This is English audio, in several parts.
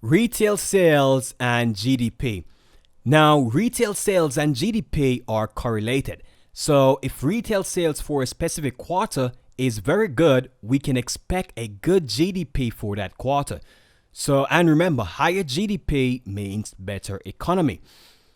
Retail sales and GDP. Now, retail sales and GDP are correlated. So if retail sales for a specific quarter is very good, we can expect a good GDP for that quarter. So, and remember, higher GDP means better economy.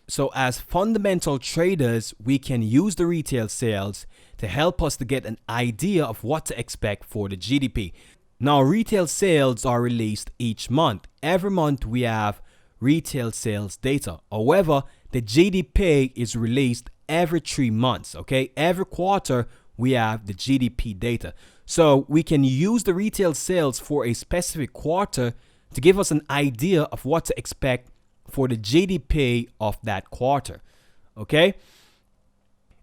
So as fundamental traders, we can use the retail sales to help us to get an idea of what to expect for the GDP. Now, retail sales are released each month. Every month we have retail sales data. However, the GDP is released every 3 months, okay? Every quarter we have the GDP data. So we can use the retail sales for a specific quarter to give us an idea of what to expect for the GDP of that quarter, okay?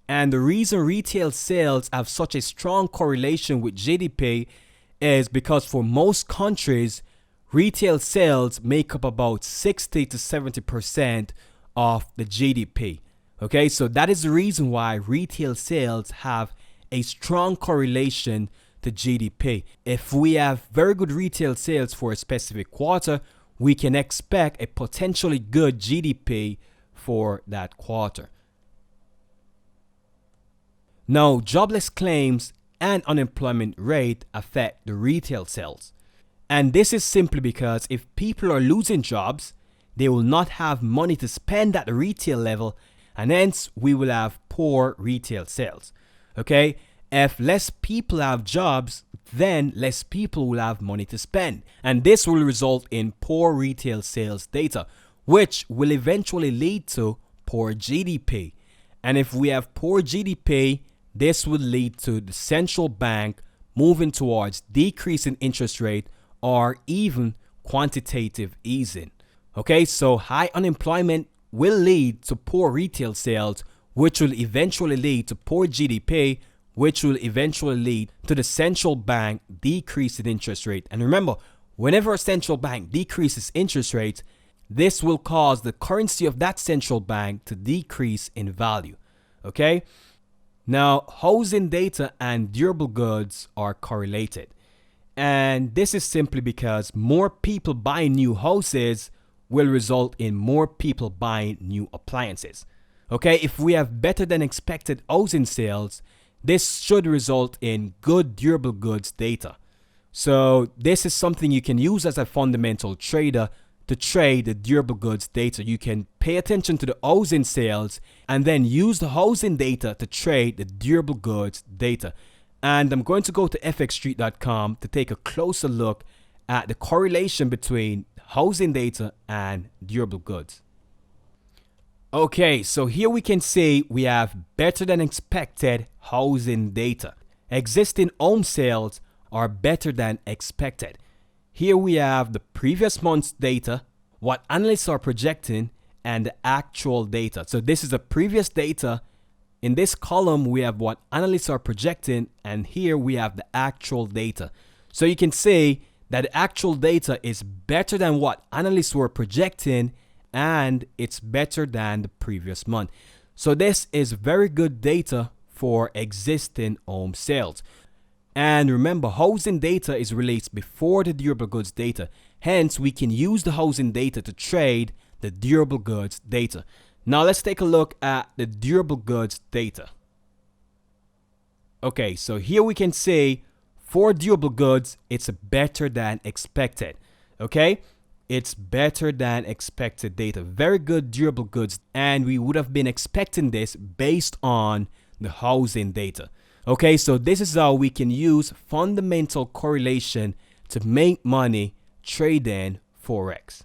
And the reason retail sales have such a strong correlation with GDP is because for most countries, retail sales make up about 60 to 70% of the GDP. Okay, so that is the reason why retail sales have a strong correlation to GDP. If we have very good retail sales for a specific quarter, we can expect a potentially good GDP for that quarter. Now, jobless claims and unemployment rate affect the retail sales. And this is simply because if people are losing jobs, they will not have money to spend at the retail level, and hence we will have poor retail sales. Okay? If less people have jobs, then less people will have money to spend. And this will result in poor retail sales data, which will eventually lead to poor GDP. And if we have poor GDP, this would lead to the central bank moving towards decreasing interest rate or even quantitative easing. Okay, so high unemployment will lead to poor retail sales, which will eventually lead to poor GDP, which will eventually lead to the central bank decreasing interest rate. And remember, whenever a central bank decreases interest rates, this will cause the currency of that central bank to decrease in value. Okay? Now, housing data and durable goods are correlated. And this is simply because more people buying new houses will result in more people buying new appliances. Okay, if we have better than expected housing sales, this should result in good durable goods data. So this is something you can use as a fundamental trader to trade the durable goods data. You can pay attention to the housing sales and then use the housing data to trade the durable goods data. And I'm going to go to fxstreet.com to take a closer look at the correlation between housing data and durable goods. Okay, so here we can see we have better than expected housing data. Existing home sales are better than expected. Here we have the previous month's data, what analysts are projecting, and the actual data. So this is the previous data. In this column, we have what analysts are projecting, and here we have the actual data. So you can see that the actual data is better than what analysts were projecting, and it's better than the previous month. So this is very good data for existing home sales. And remember, housing data is released before the durable goods data. Hence, we can use the housing data to trade the durable goods data. Now let's take a look at the durable goods data. Okay, so here we can see for durable goods, it's better than expected. Okay, it's better than expected data. Very good durable goods, and we would have been expecting this based on the housing data. Okay, so this is how we can use fundamental correlation to make money trading Forex.